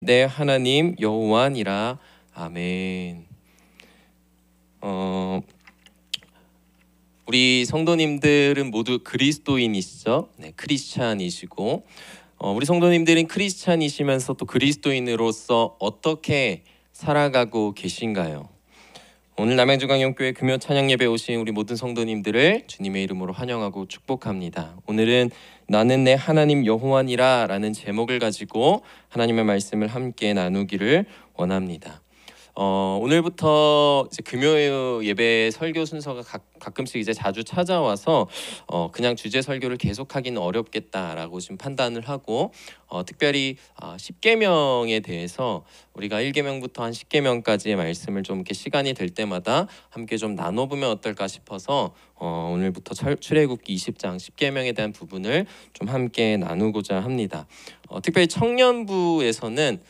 내 하나님 여호와니라. 아멘. 어, 우리 성도님들은 모두 그리스도인이시죠? 네, 크리스찬이시고 우리 성도님들은 크리스찬이시면서 또 그리스도인으로서 어떻게 살아가고 계신가요? 오늘 남양주강영교회 금요 찬양 예배 오신 우리 모든 성도님들을 주님의 이름으로 환영하고 축복합니다. 오늘은 나는 내 하나님 여호와니라 라는 제목을 가지고 하나님의 말씀을 함께 나누기를 원합니다. 오늘부터 이제 금요 예배 설교 순서가 가끔씩 이제 자주 찾아와서 그냥 주제 설교를 계속하기는 어렵겠다라고 지금 판단을 하고 특별히 10계명에 대해서 우리가 1계명부터 한 10계명까지의 말씀을 좀 이렇게 시간이 될 때마다 함께 좀 나눠보면 어떨까 싶어서 오늘부터 출애굽기 20장 10계명에 대한 부분을 좀 함께 나누고자 합니다. 특별히 청년부에서는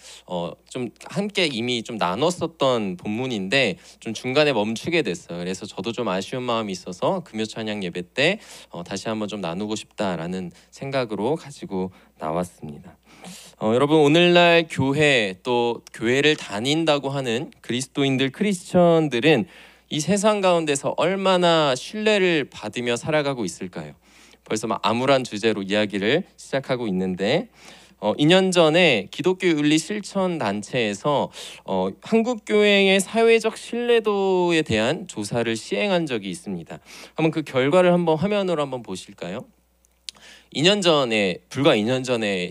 좀 함께 이미 좀 나눴었던 본문인데 좀 중간에 멈추게 됐어요. 그래서 저도 좀 아쉬운 마음이 있어서 금요 찬양 예배 때 다시 한번 좀 나누고 싶다라는 생각으로 가지고 나왔습니다. 여러분, 오늘날 교회 또 교회를 다닌다고 하는 그리스도인들, 크리스천들은 이 세상 가운데서 얼마나 신뢰를 받으며 살아가고 있을까요? 벌써 막 암울한 주제로 이야기를 시작하고 있는데 2년 전에 기독교 윤리 실천 단체에서 한국 교회의 사회적 신뢰도에 대한 조사를 시행한 적이 있습니다. 한번 그 결과를 한번 화면으로 한번 보실까요? 불과 2년 전에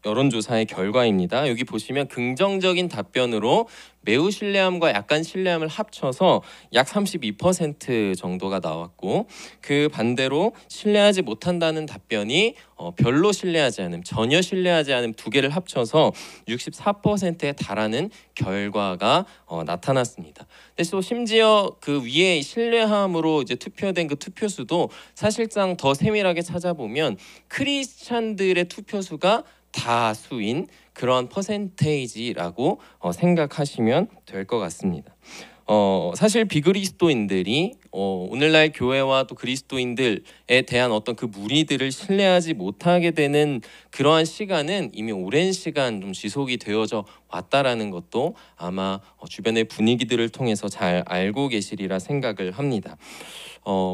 여론조사의 결과입니다. 여기 보시면 긍정적인 답변으로 매우 신뢰함과 약간 신뢰함을 합쳐서 약 32% 정도가 나왔고, 그 반대로 신뢰하지 못한다는 답변이 별로 신뢰하지 않음, 전혀 신뢰하지 않음 두 개를 합쳐서 64%에 달하는 결과가 나타났습니다. 근데 또 심지어 그 위에 신뢰함으로 이제 투표된 그 투표수도 사실상 더 세밀하게 찾아보면 크리스찬들의 투표수가 다수인 그런 퍼센테이지라고 생각하시면 될 것 같습니다. 사실 비그리스도인들이 오늘날 교회와 또 그리스도인들에 대한 어떤 그 무리들을 신뢰하지 못하게 되는 그러한 시간은 이미 오랜 시간 좀 지속이 되어져 왔다라는 것도 아마 주변의 분위기들을 통해서 잘 알고 계시리라 생각을 합니다.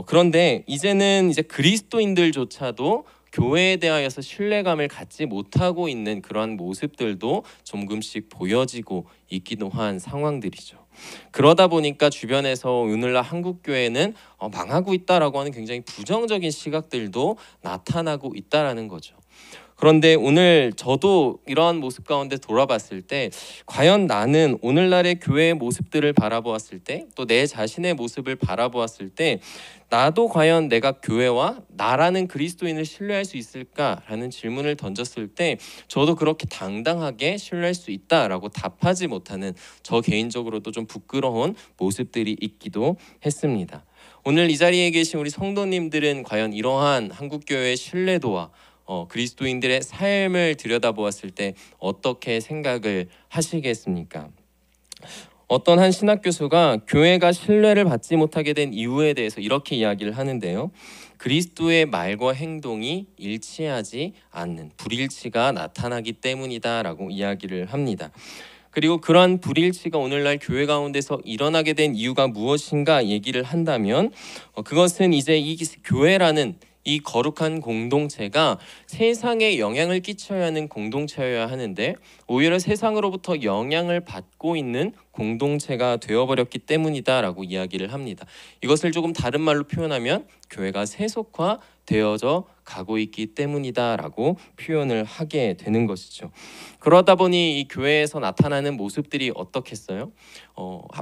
그런데 이제는 이제 그리스도인들조차도 교회에 대하여서 신뢰감을 갖지 못하고 있는 그러한 모습들도 조금씩 보여지고 있기도 한 상황들이죠. 그러다 보니까 주변에서 오늘날 한국 교회는 망하고 있다라고 하는 굉장히 부정적인 시각들도 나타나고 있다라는 거죠. 그런데 오늘 저도 이러한 모습 가운데 돌아봤을 때 과연 나는 오늘날의 교회의 모습들을 바라보았을 때 또 내 자신의 모습을 바라보았을 때 나도 과연 내가 교회와 나라는 그리스도인을 신뢰할 수 있을까라는 질문을 던졌을 때 저도 그렇게 당당하게 신뢰할 수 있다라고 답하지 못하는 저 개인적으로도 좀 부끄러운 모습들이 있기도 했습니다. 오늘 이 자리에 계신 우리 성도님들은 과연 이러한 한국교회의 신뢰도와 그리스도인들의 삶을 들여다보았을 때 어떻게 생각을 하시겠습니까? 어떤 한 신학 교수가 교회가 신뢰를 받지 못하게 된 이유에 대해서 이렇게 이야기를 하는데요. 그리스도의 말과 행동이 일치하지 않는 불일치가 나타나기 때문이다라고 이야기를 합니다. 그리고 그러한 불일치가 오늘날 교회 가운데서 일어나게 된 이유가 무엇인가 얘기를 한다면 그것은 이제 이 교회라는 이 거룩한 공동체가 세상에 영향을 끼쳐야 하는 공동체여야 하는데 오히려 세상으로부터 영향을 받고 있는 공동체가 되어버렸기 때문이다라고 이야기를 합니다. 이것을 조금 다른 말로 표현하면 교회가 세속화되어져 가고 있기 때문이다라고 표현을 하게 되는 것이죠. 그러다 보니 이 교회에서 나타나는 모습들이 어떻겠어요?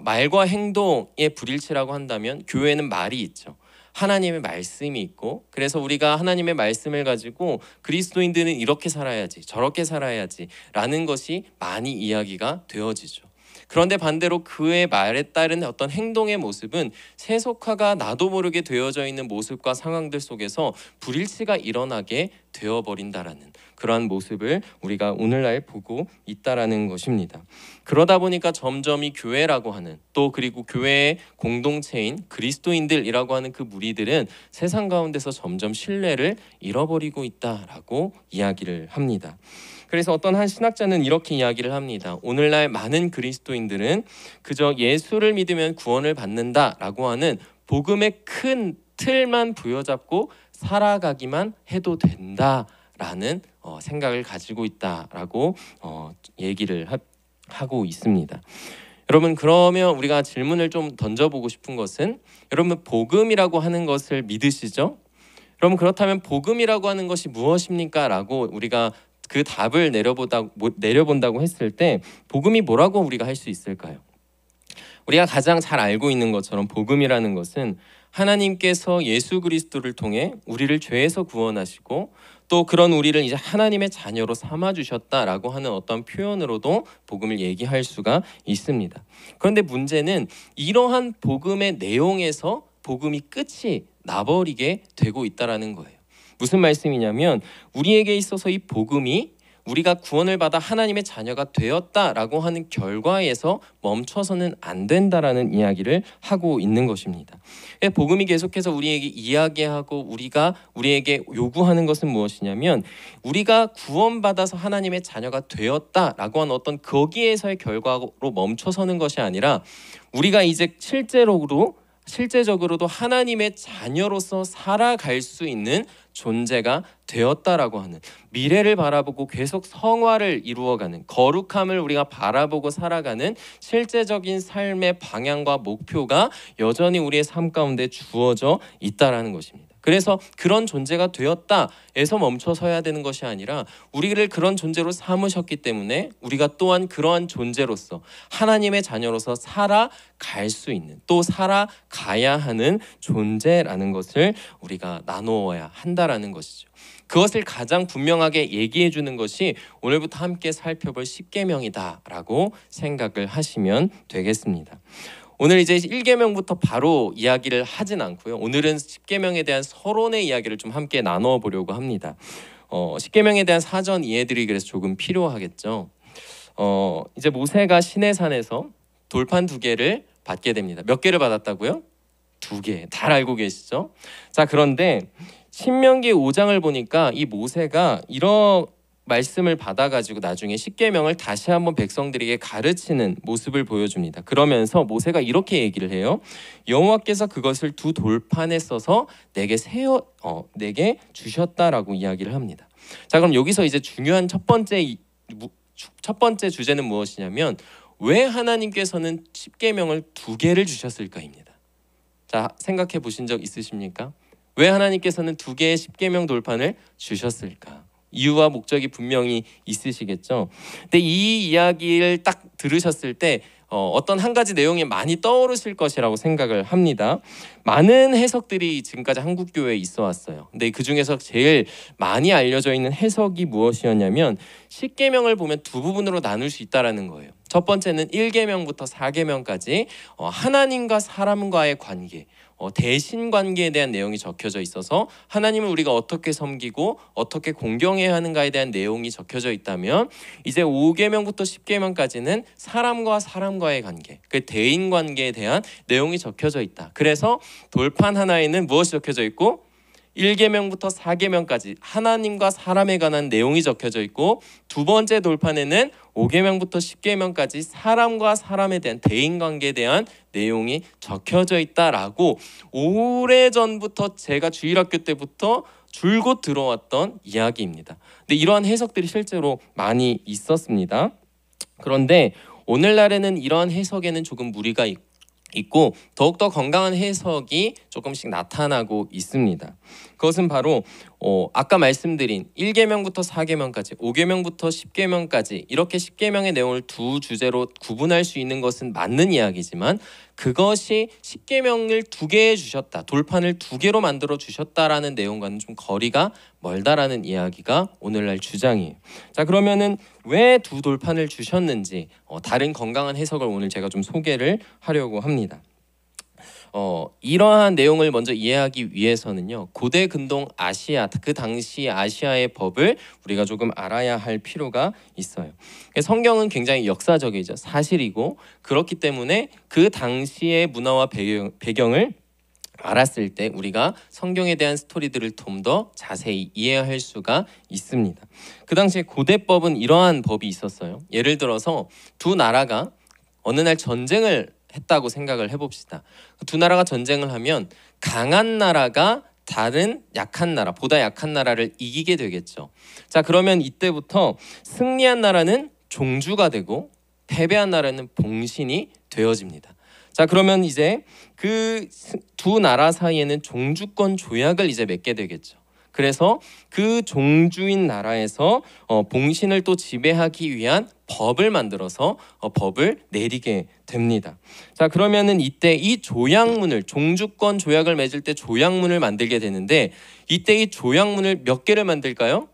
말과 행동의 불일치라고 한다면 교회는 말이 있죠. 하나님의 말씀이 있고, 그래서 우리가 하나님의 말씀을 가지고 그리스도인들은 이렇게 살아야지 저렇게 살아야지 라는 것이 많이 이야기가 되어지죠. 그런데 반대로 그의 말에 따른 어떤 행동의 모습은 세속화가 나도 모르게 되어져 있는 모습과 상황들 속에서 불일치가 일어나게 되어버린다라는 그러한 모습을 우리가 오늘날 보고 있다라는 것입니다. 그러다 보니까 점점 이 교회라고 하는 또 그리고 교회의 공동체인 그리스도인들이라고 하는 그 무리들은 세상 가운데서 점점 신뢰를 잃어버리고 있다라고 이야기를 합니다. 그래서 어떤 한 신학자는 이렇게 이야기를 합니다. 오늘날 많은 그리스도인들은 그저 예수를 믿으면 구원을 받는다라고 하는 복음의 큰 틀만 부여잡고 살아가기만 해도 된다라는 생각을 가지고 있다라고 얘기를 하고 있습니다. 여러분, 그러면 우리가 질문을 좀 던져보고 싶은 것은, 여러분 복음이라고 하는 것을 믿으시죠? 여러분, 그렇다면 복음이라고 하는 것이 무엇입니까? 라고 우리가 그 답을 내려본다고 했을 때 복음이 뭐라고 우리가 할 수 있을까요? 우리가 가장 잘 알고 있는 것처럼 복음이라는 것은 하나님께서 예수 그리스도를 통해 우리를 죄에서 구원하시고 또 그런 우리를 이제 하나님의 자녀로 삼아 주셨다라고 하는 어떤 표현으로도 복음을 얘기할 수가 있습니다. 그런데 문제는 이러한 복음의 내용에서 복음이 끝이 나버리게 되고 있다라는 거예요. 무슨 말씀이냐면, 우리에게 있어서 이 복음이 우리가 구원을 받아 하나님의 자녀가 되었다라고 하는 결과에서 멈춰서는 안 된다라는 이야기를 하고 있는 것입니다. 복음이 계속해서 우리에게 이야기하고 우리에게 요구하는 것은 무엇이냐면, 우리가 구원받아서 하나님의 자녀가 되었다라고 하는 어떤 거기에서의 결과로 멈춰서는 것이 아니라 우리가 이제 실제적으로도 하나님의 자녀로서 살아갈 수 있는 존재가 되었다라고 하는, 미래를 바라보고 계속 성화를 이루어가는, 거룩함을 우리가 바라보고 살아가는 실제적인 삶의 방향과 목표가 여전히 우리의 삶 가운데 주어져 있다라는 것입니다. 그래서 그런 존재가 되었다에서 멈춰서야 되는 것이 아니라 우리를 그런 존재로 삼으셨기 때문에 우리가 또한 그러한 존재로서 하나님의 자녀로서 살아갈 수 있는, 또 살아가야 하는 존재라는 것을 우리가 나누어야 한다라는 것이죠. 그것을 가장 분명하게 얘기해 주는 것이 오늘부터 함께 살펴볼 십계명이다라고 생각을 하시면 되겠습니다. 오늘 이제 1계명부터 바로 이야기를 하진 않고요. 오늘은 10계명에 대한 서론의 이야기를 좀 함께 나눠 보려고 합니다. 10계명에 대한 사전 이해들이 그래서 조금 필요하겠죠. 이제 모세가 시내산에서 돌판 2개를 받게 됩니다. 몇 개를 받았다고요? 2개. 잘 알고 계시죠? 자, 그런데 신명기 5장을 보니까 이 모세가 이런 말씀을 받아가지고 나중에 십계명을 다시 한번 백성들에게 가르치는 모습을 보여줍니다. 그러면서 모세가 이렇게 얘기를 해요. 여호와께서 그것을 2 돌판에 써서 내게 주셨다라고 이야기를 합니다. 자, 그럼 여기서 이제 중요한 첫 번째 주제는 무엇이냐면, 왜 하나님께서는 십계명을 2개를 주셨을까입니다. 자, 생각해 보신 적 있으십니까? 왜 하나님께서는 2개의 십계명 돌판을 주셨을까? 이유와 목적이 분명히 있으시겠죠. 근데 이 이야기를 딱 들으셨을 때 어떤 한 가지 내용이 많이 떠오르실 것이라고 생각을 합니다. 많은 해석들이 지금까지 한국 교회에 있어 왔어요. 근데 그 중에서 제일 많이 알려져 있는 해석이 무엇이었냐면, 십계명을 보면 2부분으로 나눌 수 있다라는 거예요. 첫 번째는 1계명부터 4계명까지 하나님과 사람과의 관계, 대신 관계에 대한 내용이 적혀져 있어서 하나님을 우리가 어떻게 섬기고 어떻게 공경해야 하는가에 대한 내용이 적혀져 있다면, 이제 5계명부터 10계명까지는 사람과 사람과의 관계, 그 대인 관계에 대한 내용이 적혀져 있다. 그래서 돌판 하나에는 무엇이 적혀져 있고, 1계명부터 4계명까지 하나님과 사람에 관한 내용이 적혀져 있고, 2번째 돌판에는 5계명부터 10계명까지 사람과 사람에 대한 대인관계에 대한 내용이 적혀져 있다라고 오래전부터 제가 주일학교 때부터 줄곧 들어왔던 이야기입니다. 근데 이러한 해석들이 실제로 많이 있었습니다. 그런데 오늘날에는 이러한 해석에는 조금 무리가 있고 더욱더 건강한 해석이 조금씩 나타나고 있습니다. 그것은 바로 아까 말씀드린 1계명부터 4계명까지, 5계명부터 10계명까지 이렇게 10계명의 내용을 2 주제로 구분할 수 있는 것은 맞는 이야기지만, 그것이 10계명을 2개 주셨다, 돌판을 2개로 만들어 주셨다라는 내용과는 좀 거리가 멀다라는 이야기가 오늘날 주장이에요. 자, 그러면은 왜 2 돌판을 주셨는지 다른 건강한 해석을 오늘 제가 좀 소개를 하려고 합니다. 이러한 내용을 먼저 이해하기 위해서는요, 고대 근동 아시아, 그 당시 아시아의 법을 우리가 조금 알아야 할 필요가 있어요. 성경은 굉장히 역사적이죠. 사실이고, 그렇기 때문에 그 당시의 문화와 배경을 알았을 때 우리가 성경에 대한 스토리들을 좀 더 자세히 이해할 수가 있습니다. 그 당시에 고대법은 이러한 법이 있었어요. 예를 들어서 두 나라가 어느 날 전쟁을 했다고 생각을 해봅시다. 두 나라가 전쟁을 하면 강한 나라가 다른 약한 나라, 보다 약한 나라를 이기게 되겠죠. 자, 그러면 이때부터 승리한 나라는 종주가 되고 패배한 나라는 봉신이 되어집니다. 자, 그러면 이제 그 두 나라 사이에는 종주권 조약을 이제 맺게 되겠죠. 그래서 그 종주인 나라에서 봉신을 또 지배하기 위한 법을 만들어서 법을 내리게 됩니다. 자, 그러면은 이때 이 조약문을, 종주권 조약을 맺을 때 조약문을 만들게 되는데, 이때 이 조약문을 몇 개를 만들까요?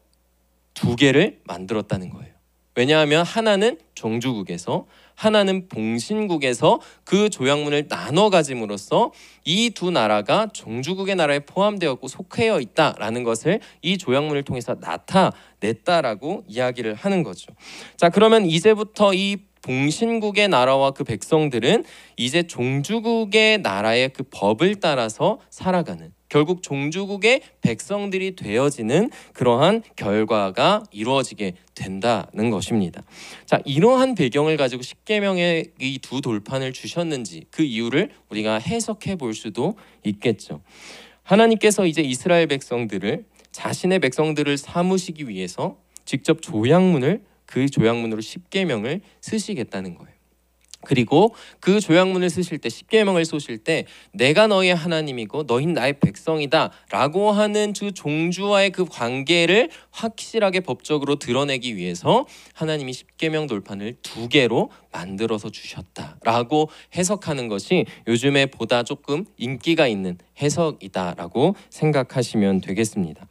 2개를 만들었다는 거예요. 왜냐하면 하나는 종주국에서, 하나는 봉신국에서 그 조약문을 나눠 가짐으로써 이 두 나라가 종주국의 나라에 포함되었고 속해 있다라는 것을 이 조약문을 통해서 나타냈다라고 이야기를 하는 거죠. 자, 그러면 이제부터 이 봉신국의 나라와 그 백성들은 이제 종주국의 나라의 그 법을 따라서 살아가는, 결국 종주국의 백성들이 되어지는 그러한 결과가 이루어지게 된다는 것입니다. 자, 이러한 배경을 가지고 십계명의 이 두 돌판을 주셨는지 그 이유를 우리가 해석해 볼 수도 있겠죠. 하나님께서 이제 이스라엘 백성들을, 자신의 백성들을 삼으시기 위해서 직접 그 조약문으로 십계명을 쓰시겠다는 거예요. 그리고 그 조약문을 쓰실 때, 십계명을 쏘실 때 내가 너희의 하나님이고 너희는 나의 백성이다 라고 하는 그 종주와의 그 관계를 확실하게 법적으로 드러내기 위해서 하나님이 십계명 돌판을 2개로 만들어서 주셨다라고 해석하는 것이 요즘에 보다 조금 인기가 있는 해석이다라고 생각하시면 되겠습니다.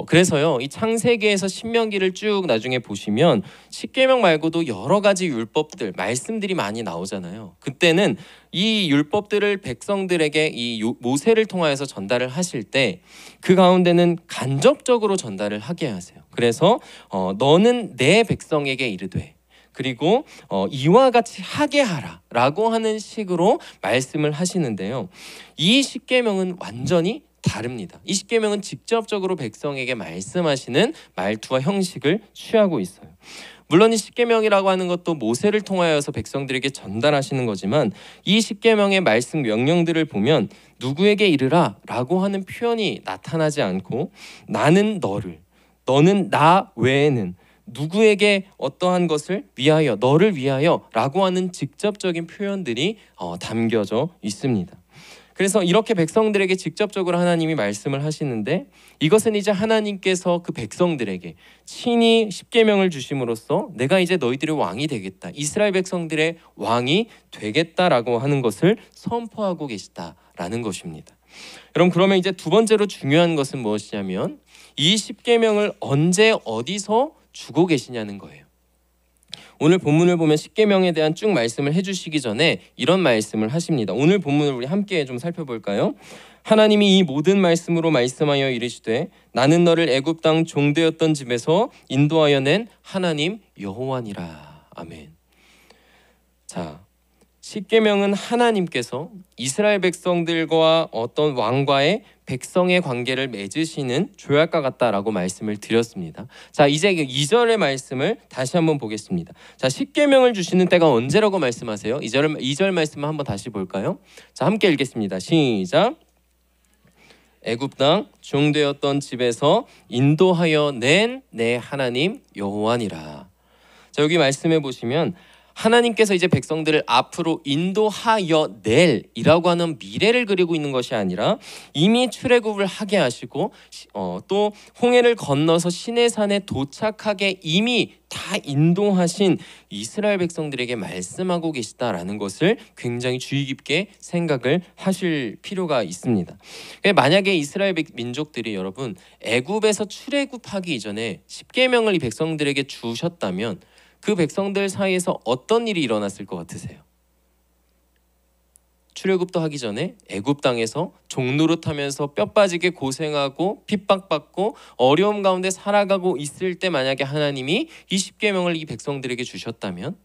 그래서요, 이 창세기에서 신명기를 쭉 나중에 보시면 십계명 말고도 여러 가지 율법들, 말씀들이 많이 나오잖아요. 그때는 이 율법들을 백성들에게 이 모세를 통하여서 전달을 하실 때 그 가운데는 간접적으로 전달을 하게 하세요. 그래서 너는 내 백성에게 이르되, 그리고 이와 같이 하게 하라 라고 하는 식으로 말씀을 하시는데요, 이 십계명은 완전히 다릅니다. 이 십계명은 직접적으로 백성에게 말씀하시는 말투와 형식을 취하고 있어요. 물론 이 십계명이라고 하는 것도 모세를 통하여서 백성들에게 전달하시는 거지만, 이 십계명의 말씀 명령들을 보면 누구에게 이르라 라고 하는 표현이 나타나지 않고, 나는 너를, 너는 나 외에는 누구에게 어떠한 것을 위하여, 너를 위하여 라고 하는 직접적인 표현들이 담겨져 있습니다. 그래서 이렇게 백성들에게 직접적으로 하나님이 말씀을 하시는데, 이것은 이제 하나님께서 그 백성들에게 친히 십계명을 주심으로써 내가 이제 너희들의 왕이 되겠다, 이스라엘 백성들의 왕이 되겠다라고 하는 것을 선포하고 계시다라는 것입니다. 여러분, 그러면 이제 두 번째로 중요한 것은 무엇이냐면 이 십계명을 언제 어디서 주고 계시냐는 거예요. 오늘 본문을 보면 십계명에 대한 쭉 말씀을 해주시기 전에 이런 말씀을 하십니다. 오늘 본문을 우리 함께 좀 살펴볼까요? 하나님이 이 모든 말씀으로 말씀하여 이르시되 나는 너를 애굽 땅 종되었던 집에서 인도하여 낸 하나님 여호와니라. 아멘. 자, 십계명은 하나님께서 이스라엘 백성들과 어떤 왕과의 백성의 관계를 맺으시는 조약과 같다라고 말씀을 드렸습니다. 자, 이제 2절의 말씀을 다시 한번 보겠습니다. 자, 십계명을 주시는 때가 언제라고 말씀하세요? 2절 말씀을 한번 다시 볼까요? 자, 함께 읽겠습니다. 시작. 애굽 땅 종되었던 집에서 인도하여 낸 내 하나님 여호와니라. 자, 여기 말씀해 보시면 하나님께서 이제 백성들을 앞으로 인도하여 낼이라고 하는 미래를 그리고 있는 것이 아니라 이미 출애굽을 하게 하시고 또 홍해를 건너서 시내산에 도착하게 이미 다 인도하신 이스라엘 백성들에게 말씀하고 계시다라는 것을 굉장히 주의 깊게 생각을 하실 필요가 있습니다. 만약에 이스라엘 민족들이 여러분 애굽에서 출애굽하기 이전에 십계명을 이 백성들에게 주셨다면 그 백성들 사이에서 어떤 일이 일어났을 것 같으세요? 출애굽도 하기 전에 애굽 땅에서 종노릇하면서 뼈 빠지게 고생하고 핍박받고 어려움 가운데 살아가고 있을 때 만약에 하나님이 이 십계명을 이 백성들에게 주셨다면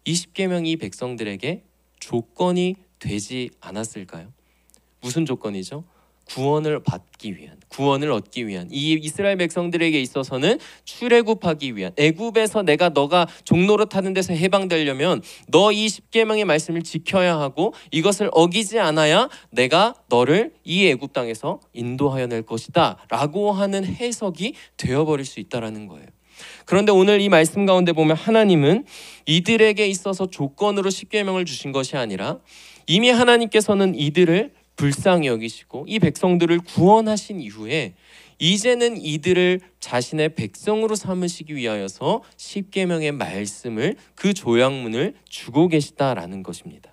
이 십계명이 이 백성들에게 조건이 되지 않았을까요? 무슨 조건이죠? 구원을 받기 위한, 구원을 얻기 위한, 이 이스라엘 백성들에게 있어서는 출애굽하기 위한, 애굽에서 너가 종노릇하는 데서 해방되려면 너 이 십계명의 말씀을 지켜야 하고 이것을 어기지 않아야 내가 너를 이 애굽 땅에서 인도하여 낼 것이다 라고 하는 해석이 되어버릴 수 있다라는 거예요. 그런데 오늘 이 말씀 가운데 보면 하나님은 이들에게 있어서 조건으로 십계명을 주신 것이 아니라 이미 하나님께서는 이들을 불쌍히 여기시고 이 백성들을 구원하신 이후에 이제는 이들을 자신의 백성으로 삼으시기 위하여서 십계명의 말씀을, 그 조약문을 주고 계시다라는 것입니다.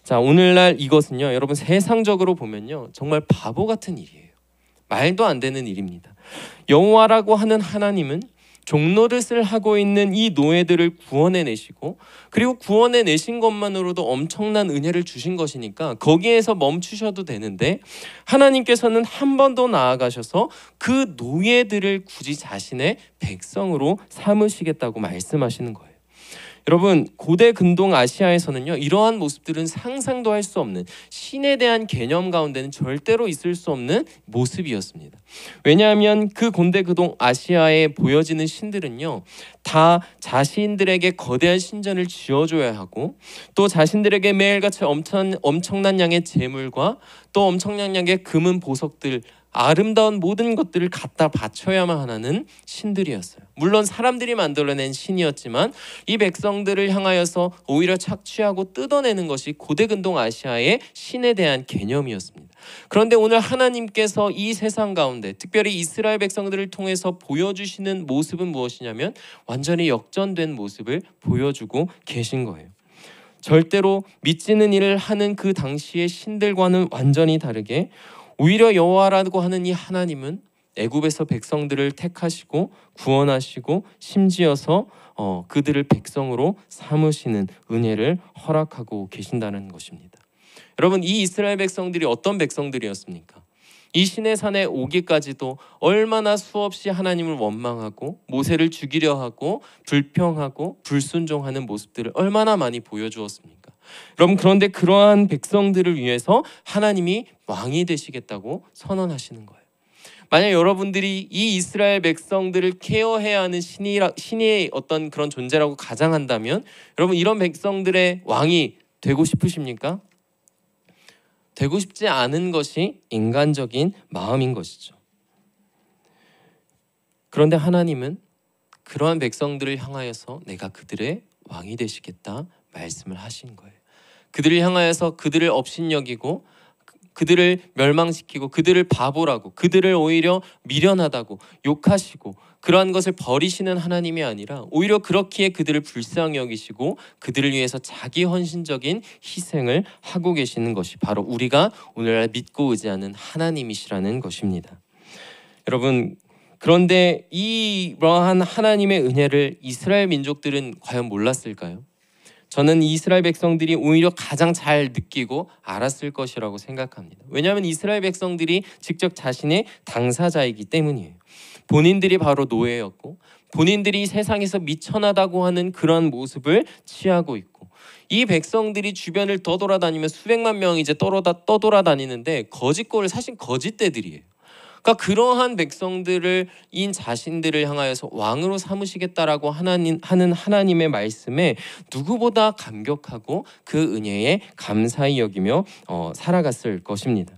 자, 오늘날 이것은요, 여러분 세상적으로 보면요 정말 바보 같은 일이에요. 말도 안 되는 일입니다. 여호와라고 하는 하나님은 종노릇을 하고 있는 이 노예들을 구원해내시고, 그리고 구원해내신 것만으로도 엄청난 은혜를 주신 것이니까 거기에서 멈추셔도 되는데, 하나님께서는 한 번 더 나아가셔서 그 노예들을 굳이 자신의 백성으로 삼으시겠다고 말씀하시는 거예요. 여러분, 고대 근동 아시아에서는요 이러한 모습들은 상상도 할 수 없는, 신에 대한 개념 가운데는 절대로 있을 수 없는 모습이었습니다. 왜냐하면 그 고대 근동 아시아에 보여지는 신들은요 다 자신들에게 거대한 신전을 지어줘야 하고, 또 자신들에게 매일같이 엄청난 양의 재물과 또 엄청난 양의 금은 보석들, 아름다운 모든 것들을 갖다 바쳐야만 하는 신들이었어요. 물론 사람들이 만들어낸 신이었지만 이 백성들을 향하여서 오히려 착취하고 뜯어내는 것이 고대 근동 아시아의 신에 대한 개념이었습니다. 그런데 오늘 하나님께서 이 세상 가운데 특별히 이스라엘 백성들을 통해서 보여주시는 모습은 무엇이냐면 완전히 역전된 모습을 보여주고 계신 거예요. 절대로 믿지는 일을 하는 그 당시의 신들과는 완전히 다르게 오히려 여호와라고 하는 이 하나님은 애굽에서 백성들을 택하시고 구원하시고 심지어서 그들을 백성으로 삼으시는 은혜를 허락하고 계신다는 것입니다. 여러분, 이 이스라엘 백성들이 어떤 백성들이었습니까? 이 시내산에 오기까지도 얼마나 수없이 하나님을 원망하고 모세를 죽이려 하고 불평하고 불순종하는 모습들을 얼마나 많이 보여주었습니까? 여러분, 그런데 그러한 백성들을 위해서 하나님이 왕이 되시겠다고 선언하시는 거예요. 만약 여러분들이 이 이스라엘 백성들을 케어해야 하는 신의 어떤 그런 존재라고 가정한다면 여러분, 이런 백성들의 왕이 되고 싶으십니까? 되고 싶지 않은 것이 인간적인 마음인 것이죠. 그런데 하나님은 그러한 백성들을 향하여서 내가 그들의 왕이 되시겠다 말씀을 하신 거예요. 그들을 향하여서 그들을 업신여기고 그들을 멸망시키고 그들을 바보라고, 그들을 오히려 미련하다고 욕하시고 그러한 것을 버리시는 하나님이 아니라 오히려 그렇기에 그들을 불쌍히 여기시고 그들을 위해서 자기 헌신적인 희생을 하고 계시는 것이 바로 우리가 오늘날 믿고 의지하는 하나님이시라는 것입니다. 여러분, 그런데 이러한 하나님의 은혜를 이스라엘 민족들은 과연 몰랐을까요? 저는 이스라엘 백성들이 오히려 가장 잘 느끼고 알았을 것이라고 생각합니다. 왜냐하면 이스라엘 백성들이 직접 자신의 당사자이기 때문이에요. 본인들이 바로 노예였고 본인들이 세상에서 미천하다고 하는 그런 모습을 취하고 있고, 이 백성들이 주변을 떠돌아다니면 수백만 명이 이제 떠돌아다니는데 거짓골을 사실 거짓대들이에요. 그러니까 그러한 백성들을 인 자신들을 향하여서 왕으로 삼으시겠다라고 하는 하나님의 말씀에 누구보다 감격하고 그 은혜에 감사히 여기며 살아갔을 것입니다.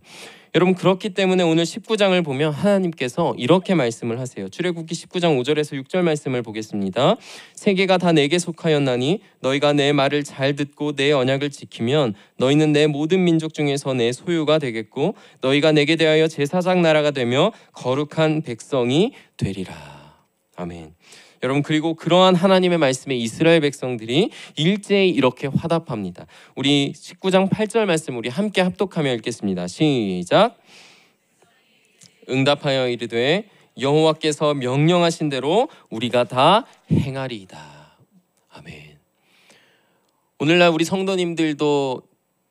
여러분, 그렇기 때문에 오늘 19장을 보면 하나님께서 이렇게 말씀을 하세요. 출애굽기 19장 5절에서 6절 말씀을 보겠습니다. 세계가 다 내게 속하였나니 너희가 내 말을 잘 듣고 내 언약을 지키면 너희는 내 모든 민족 중에서 내 소유가 되겠고 너희가 내게 대하여 제사장 나라가 되며 거룩한 백성이 되리라. 아멘. 여러분, 그리고 그러한 하나님의 말씀에 이스라엘 백성들이 일제히 이렇게 화답합니다. 우리 19장 8절 말씀 우리 함께 합독하며 읽겠습니다. 시작. 응답하여 이르되 여호와께서 명령하신 대로 우리가 다 행하리이다. 아멘. 오늘날 우리 성도님들도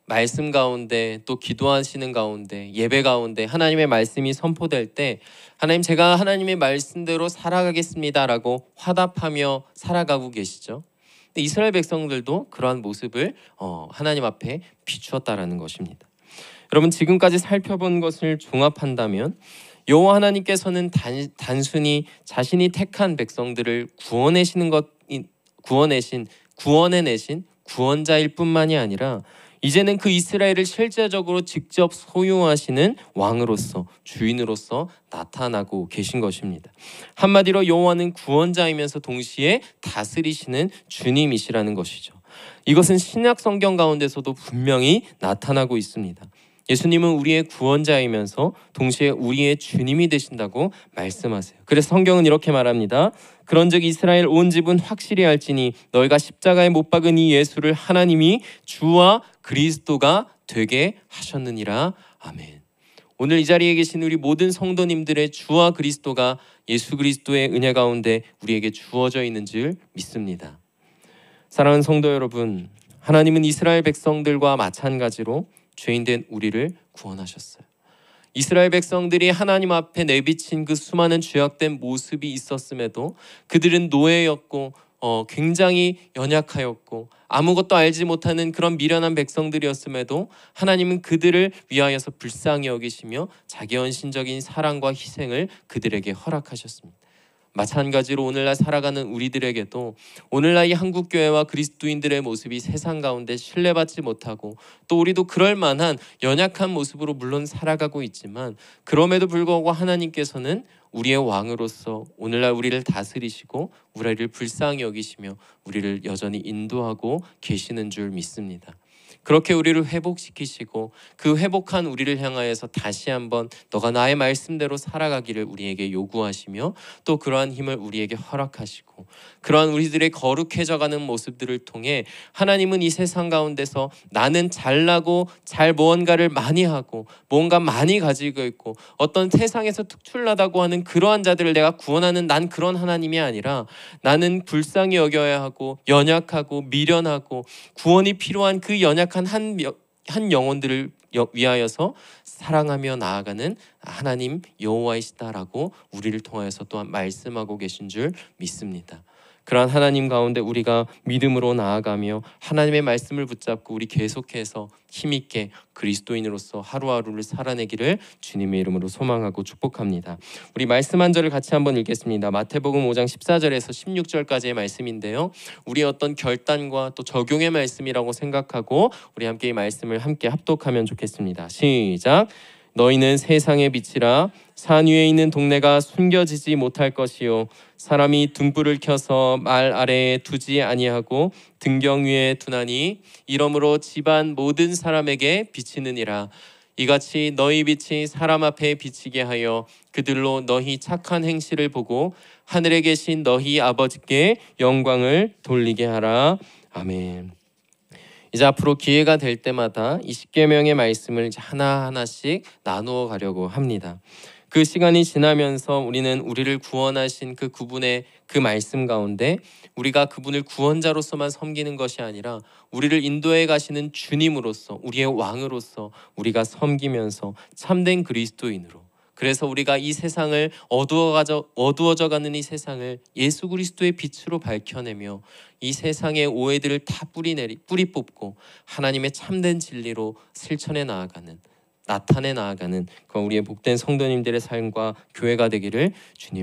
말씀 가운데 또 기도하시는 가운데 예배 가운데 하나님의 말씀이 선포될 때 하나님, 제가 하나님의 말씀대로 살아가겠습니다라고 화답하며 살아가고 계시죠. 근데 이스라엘 백성들도 그러한 모습을 하나님 앞에 비추었다라는 것입니다. 여러분, 지금까지 살펴본 것을 종합한다면 여호와 하나님께서는 단순히 자신이 택한 백성들을 구원해내신 구원자일 뿐만이 아니라 이제는 그 이스라엘을 실제적으로 직접 소유하시는 왕으로서, 주인으로서 나타나고 계신 것입니다. 한마디로 여호와는 구원자이면서 동시에 다스리시는 주님이시라는 것이죠. 이것은 신약 성경 가운데서도 분명히 나타나고 있습니다. 예수님은 우리의 구원자이면서 동시에 우리의 주님이 되신다고 말씀하세요. 그래서 성경은 이렇게 말합니다. 그런즉 이스라엘 온 집은 확실히 알지니 너희가 십자가에 못 박은 이 예수를 하나님이 주와 그리스도가 되게 하셨느니라. 아멘. 오늘 이 자리에 계신 우리 모든 성도님들의 주와 그리스도가 예수 그리스도의 은혜 가운데 우리에게 주어져 있는 줄 믿습니다. 사랑하는 성도 여러분, 하나님은 이스라엘 백성들과 마찬가지로 죄인된 우리를 구원하셨어요. 이스라엘 백성들이 하나님 앞에 내비친 그 수많은 죄악된 모습이 있었음에도 그들은 노예였고 굉장히 연약하였고 아무것도 알지 못하는 그런 미련한 백성들이었음에도 하나님은 그들을 위하여서 불쌍히 여기시며 자기 헌신적인 사랑과 희생을 그들에게 허락하셨습니다. 마찬가지로 오늘날 살아가는 우리들에게도 오늘날 이 한국교회와 그리스도인들의 모습이 세상 가운데 신뢰받지 못하고 또 우리도 그럴 만한 연약한 모습으로 물론 살아가고 있지만 그럼에도 불구하고 하나님께서는 우리의 왕으로서 오늘날 우리를 다스리시고 우리를 불쌍히 여기시며 우리를 여전히 인도하고 계시는 줄 믿습니다. 그렇게 우리를 회복시키시고 그 회복한 우리를 향하여서 다시 한번 너가 나의 말씀대로 살아가기를 우리에게 요구하시며 또 그러한 힘을 우리에게 허락하시고 그러한 우리들의 거룩해져가는 모습들을 통해 하나님은 이 세상 가운데서 나는 잘나고 잘 무언가를 많이 하고 뭔가 많이 가지고 있고 어떤 세상에서 특출나다고 하는 그러한 자들을 내가 구원하는 난 그런 하나님이 아니라 나는 불쌍히 여겨야 하고 연약하고 미련하고 구원이 필요한 그 연약한 한 영혼들을 위하여서 사랑하며 나아가는 하나님 여호와이시다라고 우리를 통하여서 또한 말씀하고 계신 줄 믿습니다. 그러한 하나님 가운데 우리가 믿음으로 나아가며 하나님의 말씀을 붙잡고 우리 계속해서 힘있게 그리스도인으로서 하루하루를 살아내기를 주님의 이름으로 소망하고 축복합니다. 우리 말씀 한 절을 같이 한번 읽겠습니다. 마태복음 5장 14절에서 16절까지의 말씀인데요. 우리의 어떤 결단과 또 적용의 말씀이라고 생각하고 우리 함께 이 말씀을 함께 합독하면 좋겠습니다. 시작. 너희는 세상의 빛이라. 산 위에 있는 동네가 숨겨지지 못할 것이요 사람이 등불을 켜서 말 아래에 두지 아니하고 등경 위에 두나니 이러므로 집안 모든 사람에게 비치느니라. 이같이 너희 빛이 사람 앞에 비치게 하여 그들로 너희 착한 행실을 보고 하늘에 계신 너희 아버지께 영광을 돌리게 하라. 아멘. 이제 앞으로 기회가 될 때마다 이 십계명의 말씀을 이제 하나하나씩 나누어 가려고 합니다. 그 시간이 지나면서 우리는 우리를 구원하신 그 그분의 그 말씀 가운데 우리가 그분을 구원자로서만 섬기는 것이 아니라 우리를 인도해 가시는 주님으로서 우리의 왕으로서 우리가 섬기면서 참된 그리스도인으로 그래서 우리가 이 세상을 어두워져가는 이 세상을 예수 그리스도의 빛으로 밝혀내며 이 세상의 오해들을 다 뿌리 뽑고 하나님의 참된 진리로 실천해 나아가는 나타내 나아가는 그 우리의 복된 성도님들의 삶과 교회가 되기를 주님